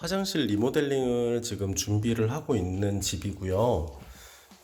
화장실 리모델링을 지금 준비를 하고 있는 집이고요.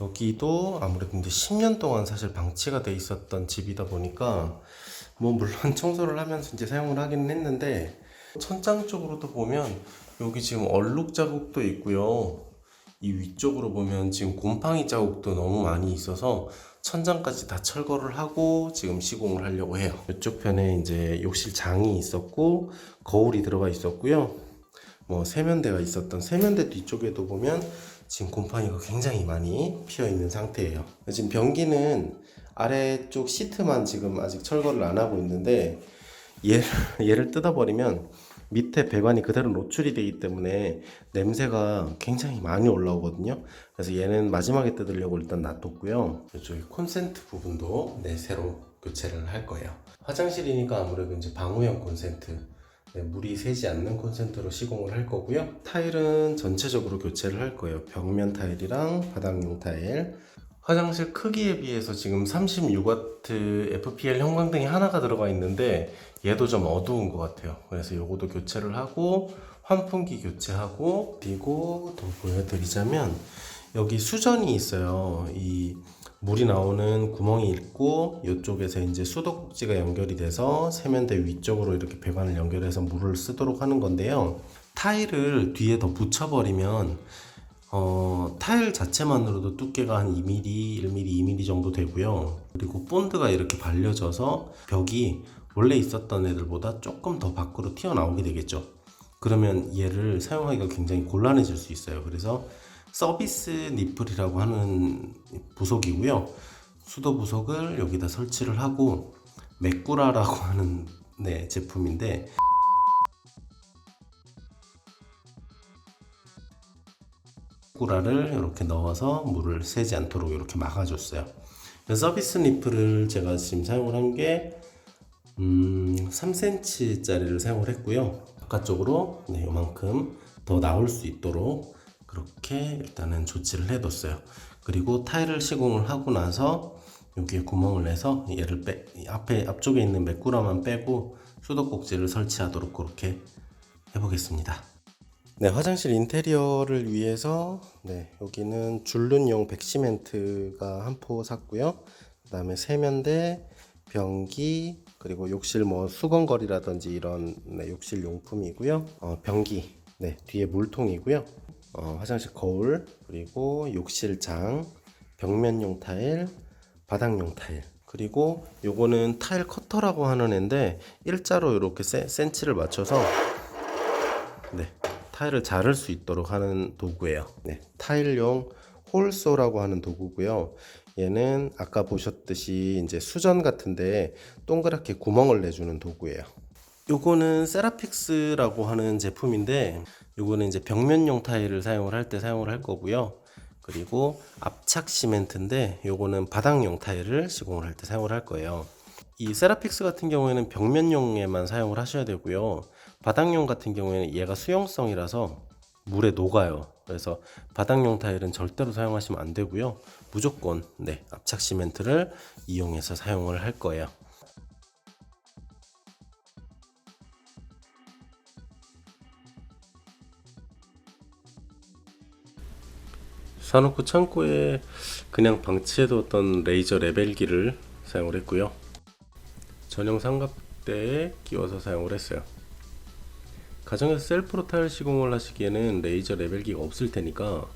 여기도 아무래도 이제 10년 동안 사실 방치가 돼 있었던 집이다 보니까 뭐 물론 청소를 하면서 이제 사용을 하기는 했는데, 천장 쪽으로도 보면 여기 지금 얼룩 자국도 있고요. 이 위쪽으로 보면 지금 곰팡이 자국도 너무 많이 있어서 천장까지 다 철거를 하고 지금 시공을 하려고 해요. 이쪽 편에 이제 욕실 장이 있었고 거울이 들어가 있었고요. 뭐 세면대가 있었던 세면대 뒤쪽에도 보면 지금 곰팡이가 굉장히 많이 피어 있는 상태예요. 지금 변기는 아래쪽 시트만 지금 아직 철거를 안 하고 있는데, 얘를 뜯어버리면 밑에 배관이 그대로 노출이 되기 때문에 냄새가 굉장히 많이 올라오거든요. 그래서 얘는 마지막에 뜯으려고 일단 놔뒀고요. 이쪽에 콘센트 부분도 새로 교체를 할 거예요. 화장실이니까 아무래도 이제 방우형 콘센트, 물이 새지 않는 콘센트로 시공을 할 거고요. 타일은 전체적으로 교체를 할 거예요. 벽면 타일이랑 바닥용 타일. 화장실 크기에 비해서 지금 36W FPL 형광등이 하나가 들어가 있는데 얘도 좀 어두운 것 같아요. 그래서 요것도 교체를 하고 환풍기 교체하고, 그리고 더 보여드리자면 여기 수전이 있어요. 이 물이 나오는 구멍이 있고 이쪽에서 이제 수도꼭지가 연결이 돼서 세면대 위쪽으로 이렇게 배관을 연결해서 물을 쓰도록 하는 건데요. 타일을 뒤에 더 붙여버리면 타일 자체만으로도 두께가 한 2mm, 1mm, 2mm 정도 되고요. 그리고 본드가 이렇게 발려져서 벽이 원래 있었던 애들보다 조금 더 밖으로 튀어나오게 되겠죠. 그러면 얘를 사용하기가 굉장히 곤란해질 수 있어요. 그래서 서비스 니플이라고 하는 부속이고요. 수도 부속을 여기다 설치를 하고, 메꾸라라고 하는 제품인데, 메꾸라를 이렇게 넣어서 물을 새지 않도록 이렇게 막아줬어요. 서비스 니플을 제가 지금 사용을 한 게 3cm 짜리를 사용을 했고요. 바깥쪽으로 이만큼 더 나올 수 있도록 그렇게 일단은 조치를 해뒀어요. 그리고 타일을 시공을 하고 나서 여기에 구멍을 내서 얘를 앞쪽에 있는 메꾸라만 빼고 수도꼭지를 설치하도록 그렇게 해보겠습니다. 화장실 인테리어를 위해서 여기는 줄눈용 백시멘트가 한 포 샀고요. 그 다음에 세면대, 변기, 그리고 욕실 뭐 수건걸이라든지 이런 욕실 용품이고요. 변기, 뒤에 물통이고요. 화장실 거울, 그리고 욕실장, 벽면용 타일, 바닥용 타일, 그리고 요거는 타일 커터라고 하는 애인데 일자로 이렇게 센치를 맞춰서 타일을 자를 수 있도록 하는 도구예요. 타일용 홀소라고 하는 도구고요. 얘는 아까 보셨듯이 이제 수전 같은데 동그랗게 구멍을 내주는 도구예요. 요거는 세라픽스라고 하는 제품인데, 요거는 이제 벽면용 타일을 사용을 할 거고요. 그리고 압착 시멘트인데 요거는 바닥용 타일을 시공을 할 때 사용을 할 거예요. 이 세라픽스 같은 경우에는 벽면용에만 사용을 하셔야 되고요. 바닥용 같은 경우에는 얘가 수용성이라서 물에 녹아요. 그래서 바닥용 타일은 절대로 사용하시면 안 되고요. 무조건 압착 시멘트를 이용해서 사용을 할 거예요. 사놓고 창고에 그냥 방치해뒀던 레이저 레벨기를 사용을 했고요. 전용 삼각대에 끼워서 사용을 했어요. 가정에서 셀프로 타일 시공을 하시기에는 레이저 레벨기가 없을 테니까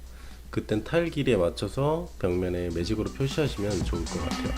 그땐 타일 길이에 맞춰서 벽면에 매직으로 표시하시면 좋을 것 같아요.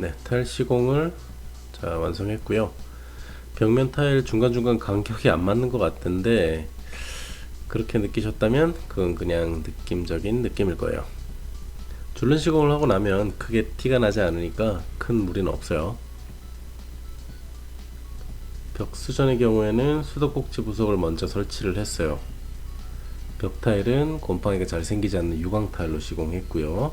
네, 타일 시공을 완성했고요. 벽면 타일 중간중간 간격이 안 맞는 것 같은데 그렇게 느끼셨다면 그건 그냥 느낌적인 느낌일 거예요. 줄눈 시공을 하고 나면 크게 티가 나지 않으니까 큰 무리는 없어요. 벽 수전의 경우에는 수도꼭지 부속을 먼저 설치를 했어요. 벽 타일은 곰팡이가 잘 생기지 않는 유광 타일로 시공했고요.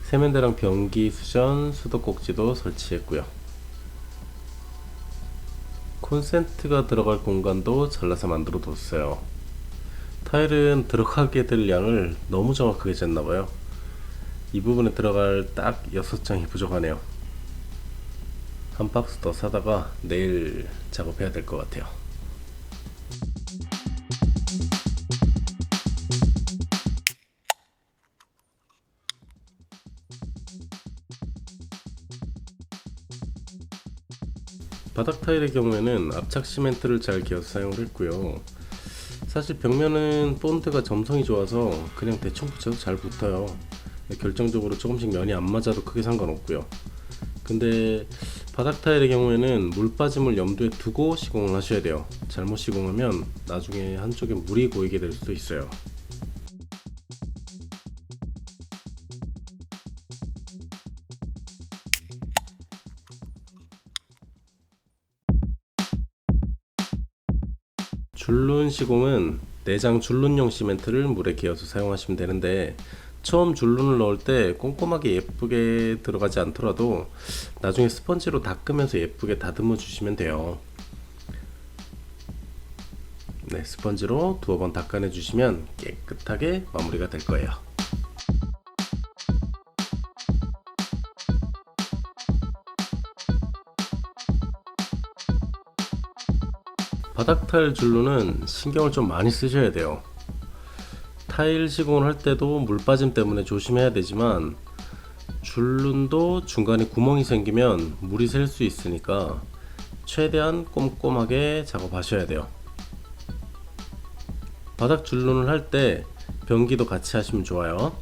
세면대랑 변기, 수전, 수도꼭지도 설치했고요. 콘센트가 들어갈 공간도 잘라서 만들어 뒀어요. 타일은 들어가게 될 양을 너무 정확하게 쟀나봐요. 이 부분에 들어갈 딱 6장이 부족하네요. 한 박스 더 사다가 내일 작업해야 될 것 같아요. 바닥 타일의 경우에는 압착 시멘트를 잘 기어서 사용을 했고요. 사실 벽면은 본드가 점성이 좋아서 그냥 대충 붙여도 잘 붙어요. 결정적으로 조금씩 면이 안 맞아도 크게 상관없고요. 근데 바닥 타일의 경우에는 물 빠짐을 염두에 두고 시공을 하셔야 돼요. 잘못 시공하면 나중에 한쪽에 물이 고이게 될 수도 있어요. 줄눈 시공은 내장 줄눈용 시멘트를 물에 기어서 사용하시면 되는데 처음 줄눈을 넣을 때 꼼꼼하게 예쁘게 들어가지 않더라도 나중에 스펀지로 닦으면서 예쁘게 다듬어 주시면 돼요. 네, 스펀지로 두어 번 닦아내 주시면 깨끗하게 마무리가 될 거예요. 바닥 타일 줄눈은 신경을 좀 많이 쓰셔야 돼요. 타일 시공을 할 때도 물 빠짐 때문에 조심해야 되지만 줄눈도 중간에 구멍이 생기면 물이 셀 수 있으니까 최대한 꼼꼼하게 작업하셔야 돼요. 바닥 줄눈을 할 때 변기도 같이 하시면 좋아요.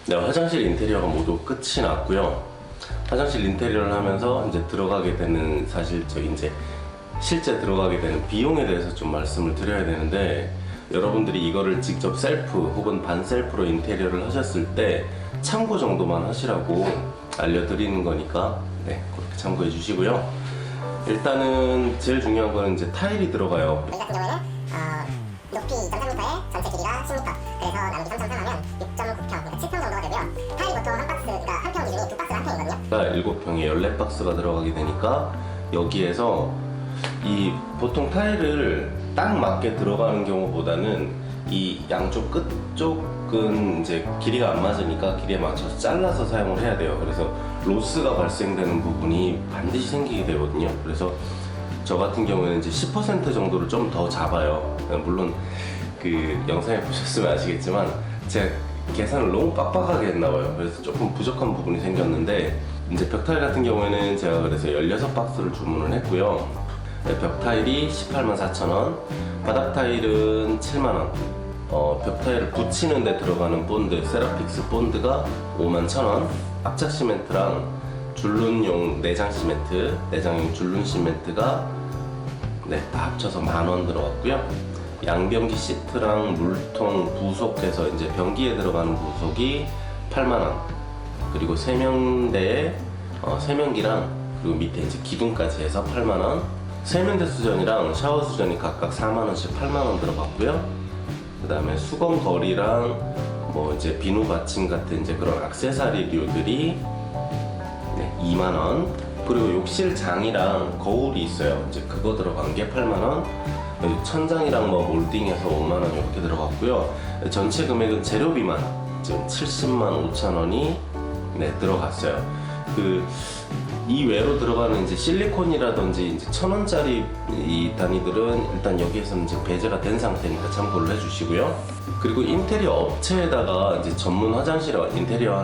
네, 화장실 인테리어가 모두 끝이 났고요. 화장실 인테리어를 하면서 이제 들어가게 되는 이제 실제 들어가게 되는 비용에 대해서 좀 말씀을 드려야 되는데 여러분들이 이거를 직접 셀프 혹은 반셀프로 인테리어를 하셨을 때 참고 정도만 하시라고 알려드리는 거니까 네, 그렇게 참고해 주시고요. 일단은 제일 중요한 거는 이제 타일이 들어가요. 여기 같은 경우에는 높이 2.3m에 전체 길이가 10m, 그래서 나누기 3.3 하면 6.9평, 그러니까 7평 정도가 되고요. 타일 보통 한 박스가 한 평 기준이 두 박스가 한 평이거든요. 7평에 14박스가 들어가게 되니까 여기에서 이 보통 타일을 딱 맞게 들어가는 경우보다는 이 양쪽 끝쪽은 이제 길이가 안 맞으니까 길이에 맞춰서 잘라서 사용을 해야 돼요. 그래서 로스가 발생되는 부분이 반드시 생기게 되거든요. 그래서 저 같은 경우에는 이제 10% 정도를 좀 더 잡아요. 물론 그 영상에 보셨으면 아시겠지만 제가 계산을 너무 빡빡하게 했나봐요. 그래서 조금 부족한 부분이 생겼는데 이제 벽타일 같은 경우에는 제가 그래서 16박스를 주문을 했고요. 벽타일이 184,000원, 바닥타일은 7만원, 벽타일을 붙이는 데 들어가는 본드, 세라픽스 본드가 51,000원, 압착 시멘트랑 줄눈용 내장 시멘트, 내장용 줄눈 시멘트가 네, 다 합쳐서 10,000원 들어갔고요. 양변기 시트랑 물통 부속해서 이제 변기에 들어가는 부속이 8만원, 그리고 세면대에 세면기랑 그리고 밑에 이제 기둥까지 해서 8만원. 세면대 수전이랑 샤워 수전이 각각 4만원씩 8만원 들어갔고요. 그 다음에 수건 거리랑 뭐 이제 비누 받침 같은 이제 그런 액세서리류들이 2만원. 그리고 욕실장이랑 거울이 있어요. 이제 그거 들어간 게 8만원. 천장이랑 뭐 몰딩해서 5만원 이렇게 들어갔고요. 전체 금액은 재료비만 지금 70만 5천원이 들어갔어요. 이 외로 들어가는 이제 실리콘이라든지 이제 1,000원짜리 이 단위들은 일단 여기에서는 이제 배제가 된 상태니까 참고를 해주시고요. 그리고 인테리어 업체에다가 이제 전문 화장실 인테리어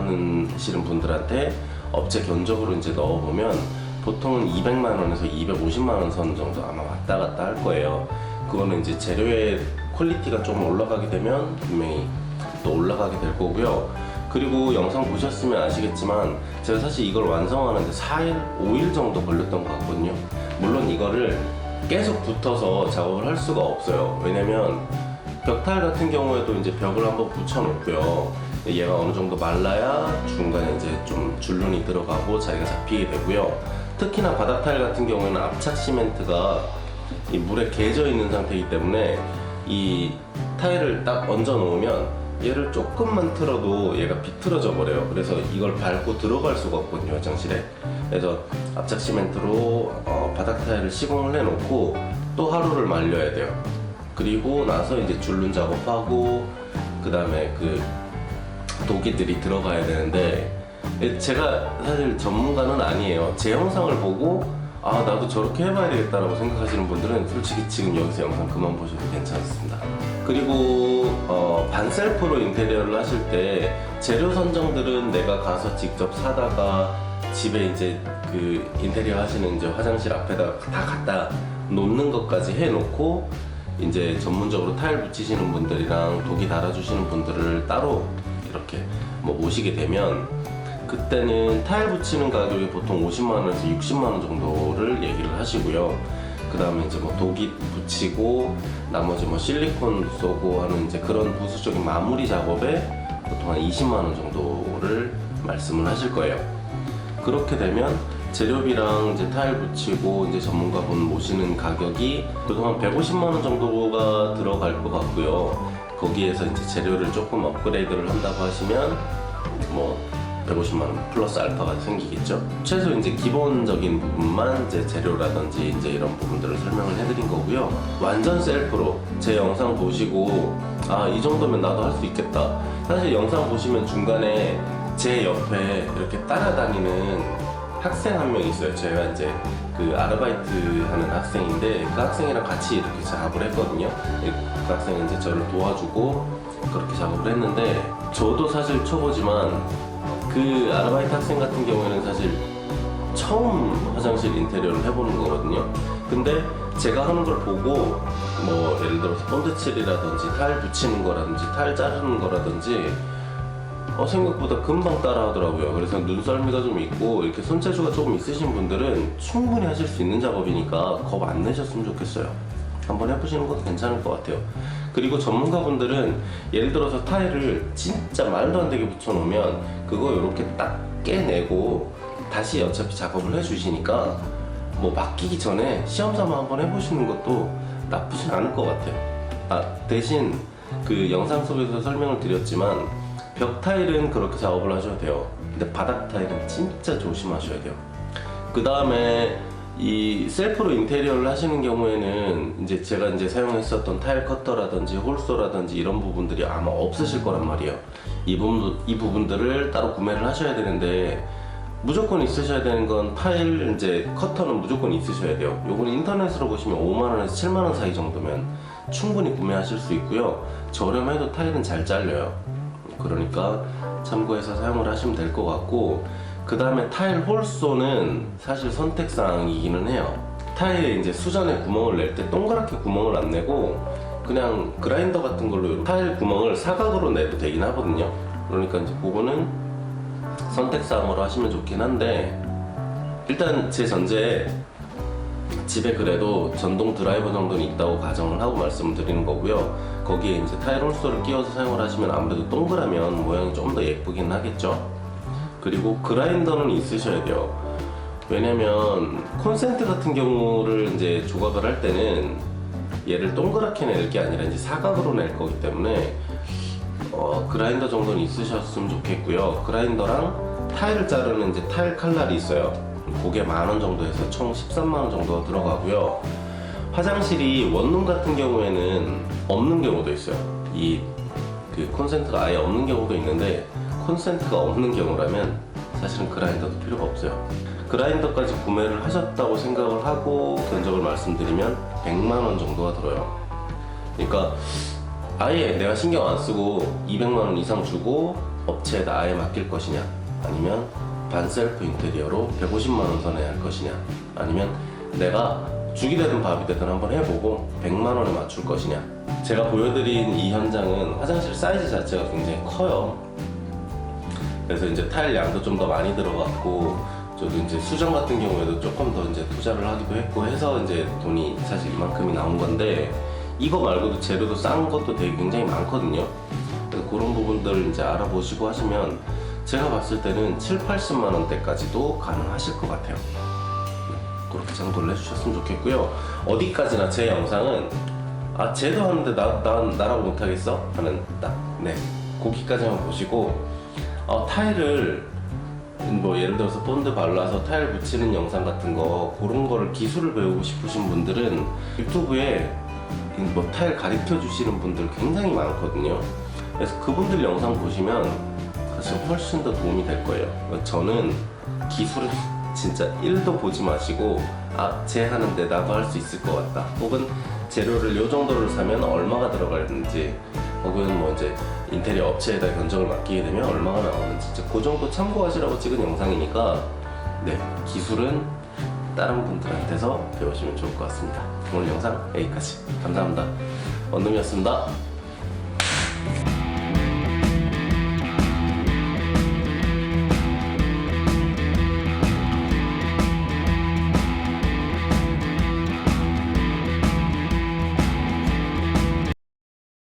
하시는 분들한테 업체 견적으로 이제 넣어보면 보통은 200만 원에서 250만 원 선 정도 아마 왔다 갔다 할 거예요. 그거는 이제 재료의 퀄리티가 좀 올라가게 되면 분명히 또 올라가게 될 거고요. 그리고 영상 보셨으면 아시겠지만 제가 사실 이걸 완성하는데 4일, 5일 정도 걸렸던 것 같거든요. 물론 이거를 계속 붙어서 작업을 할 수가 없어요. 왜냐면 벽타일 같은 경우에도 이제 벽을 한번 붙여놓고요. 얘가 어느 정도 말라야 중간에 이제 좀 줄눈이 들어가고 자리가 잡히게 되고요. 특히나 바닥 타일 같은 경우에는 압착 시멘트가 이 물에 개져 있는 상태이기 때문에 이 타일을 딱 얹어 놓으면 얘를 조금만 틀어도 얘가 비틀어져 버려요. 그래서 이걸 밟고 들어갈 수가 없거든요, 화장실에. 그래서 압착 시멘트로 바닥 타일을 시공을 해놓고 또 하루를 말려야 돼요. 그리고 나서 이제 줄눈 작업하고 그 다음에 그 도기들이 들어가야 되는데, 제가 사실 전문가는 아니에요. 제 영상을 보고 아 나도 저렇게 해봐야 되겠다라고 생각하시는 분들은 솔직히 지금 여기서 영상 그만 보셔도 괜찮습니다. 그리고 반셀프로 인테리어를 하실 때 재료 선정들은 내가 가서 직접 사다가 집에 이제 그 인테리어 하시는 이제 화장실 앞에다 다 갖다 놓는 것까지 해놓고 이제 전문적으로 타일 붙이시는 분들이랑 도기 달아주시는 분들을 따로 이렇게 뭐 모시게 되면 그때는 타일 붙이는 가격이 보통 50만원에서 60만원 정도를 얘기를 하시고요. 그 다음에 이제 뭐 도기 붙이고 나머지 뭐 실리콘 쏘고 하는 이제 그런 부수적인 마무리 작업에 보통 한 20만원 정도를 말씀을 하실 거예요. 그렇게 되면 재료비랑 이제 타일 붙이고 이제 전문가분 모시는 가격이 보통 한 150만원 정도가 들어갈 것 같고요. 거기에서 이제 재료를 조금 업그레이드를 한다고 하시면 뭐 150만원 플러스 알파가 생기겠죠. 최소 이제 기본적인 부분만 이제 재료라든지 이제 이런 부분들을 설명을 해드린 거고요. 완전 셀프로 제 영상 보시고 아 이 정도면 나도 할 수 있겠다. 사실 영상 보시면 중간에 제 옆에 이렇게 따라다니는 학생 한 명 있어요. 제가 이제 그 아르바이트 하는 학생인데 그 학생이랑 같이 이렇게 작업을 했거든요. 그 학생은 이제 저를 도와주고 그렇게 작업을 했는데 저도 사실 초보지만 그 아르바이트 학생 같은 경우에는 사실 처음 화장실 인테리어를 해보는 거거든요. 근데 제가 하는 걸 보고 뭐 예를 들어서 본드 칠이라든지 타일 붙이는 거라든지 타일 자르는 거라든지 생각보다 금방 따라 하더라고요. 그래서 눈썰미가 좀 있고 이렇게 손재주가 조금 있으신 분들은 충분히 하실 수 있는 작업이니까 겁 안 내셨으면 좋겠어요. 한번 해보시는 것도 괜찮을 것 같아요. 그리고 전문가분들은 예를 들어서 타일을 진짜 말도 안 되게 붙여놓으면 그거 이렇게 딱 깨내고 다시 어차피 작업을 해주시니까 뭐 맡기기 전에 시험삼아 한번 해보시는 것도 나쁘진 않을 것 같아요. 대신 그 영상 속에서 설명을 드렸지만 벽 타일은 그렇게 작업을 하셔도 돼요. 근데 바닥 타일은 진짜 조심하셔야 돼요. 그 다음에 이 셀프로 인테리어를 하시는 경우에는 이제 제가 이제 사용했었던 타일 커터라든지 홀소라든지 이런 부분들이 아마 없으실 거란 말이에요. 이 부분들을 따로 구매를 하셔야 되는데 무조건 있으셔야 되는 건 타일 이제 커터는 무조건 있으셔야 돼요. 요거는 인터넷으로 보시면 5만원에서 7만원 사이 정도면 충분히 구매하실 수 있고요. 저렴해도 타일은 잘 잘려요. 그러니까 참고해서 사용을 하시면 될 것 같고, 그 다음에 타일 홀소는 사실 선택사항이기는 해요. 타일에 이제 수전에 구멍을 낼 때 동그랗게 구멍을 안 내고 그냥 그라인더 같은 걸로 타일 구멍을 사각으로 내도 되긴 하거든요. 그러니까 이제 그거는 선택사항으로 하시면 좋긴 한데, 일단 제 전제에 집에 그래도 전동 드라이버 정도는 있다고 가정을 하고 말씀을 드리는 거고요. 거기에 이제 타일 홀소를 끼워서 사용을 하시면 아무래도 동그라면 모양이 좀 더 예쁘긴 하겠죠. 그리고 그라인더는 있으셔야 돼요. 왜냐면 콘센트 같은 경우를 이제 조각을 할 때는 얘를 동그랗게 낼 게 아니라 이제 사각으로 낼 거기 때문에 그라인더 정도는 있으셨으면 좋겠고요. 그라인더랑 타일을 자르는 이제 타일 칼날이 있어요. 그게 10,000원 정도 해서 총 130,000원 정도가 들어가고요. 화장실이 원룸 같은 경우에는 없는 경우도 있어요. 그 콘센트가 아예 없는 경우도 있는데, 콘센트가 없는 경우라면 사실은 그라인더도 필요가 없어요. 그라인더까지 구매를 하셨다고 생각을 하고 견적을 말씀드리면 100,000원 정도가 들어요. 그러니까 아예 내가 신경 안 쓰고 200,000원 이상 주고 업체에다 아예 맡길 것이냐, 아니면 반셀프 인테리어로 150,000원 선에 할 것이냐, 아니면 내가 죽이 되든 밥이 되든 한번 해보고 100,000원에 맞출 것이냐. 제가 보여드린 이 현장은 화장실 사이즈 자체가 굉장히 커요. 그래서 이제 타일 양도 좀 더 많이 들어갔고, 저도 이제 수정 같은 경우에도 조금 더 이제 투자를 하기도 했고 해서 이제 돈이 사실 이만큼이 나온 건데, 이거 말고도 재료도 싼 것도 되게 굉장히 많거든요. 그래서 그런 부분들 이제 알아보시고 하시면 제가 봤을 때는 70-80만 원대까지도 가능하실 것 같아요. 그렇게 참고를 해주셨으면 좋겠고요. 어디까지나 제 영상은 쟤도 하는데 나라고 못하겠어? 하는 거기까지만 보시고, 타일을 뭐 예를 들어서 본드 발라서 타일 붙이는 영상 같은 거, 그런 거를 기술을 배우고 싶으신 분들은 유튜브에 뭐 타일 가르쳐 주시는 분들 굉장히 많거든요. 그래서 그분들 영상 보시면 사실 훨씬 더 도움이 될 거예요. 저는 기술은 진짜 1도 보지 마시고 쟤 하는데 나도 할 수 있을 것 같다, 혹은 재료를 요 정도를 사면 얼마가 들어가는지, 혹은 뭐 이제 인테리어 업체에다 견적을 맡기게 되면 얼마가 나오는지, 진짜 그 정도 참고하시라고 찍은 영상이니까 기술은 다른 분들한테서 배우시면 좋을 것 같습니다. 오늘 영상 여기까지. 감사합니다. 원룸이었습니다.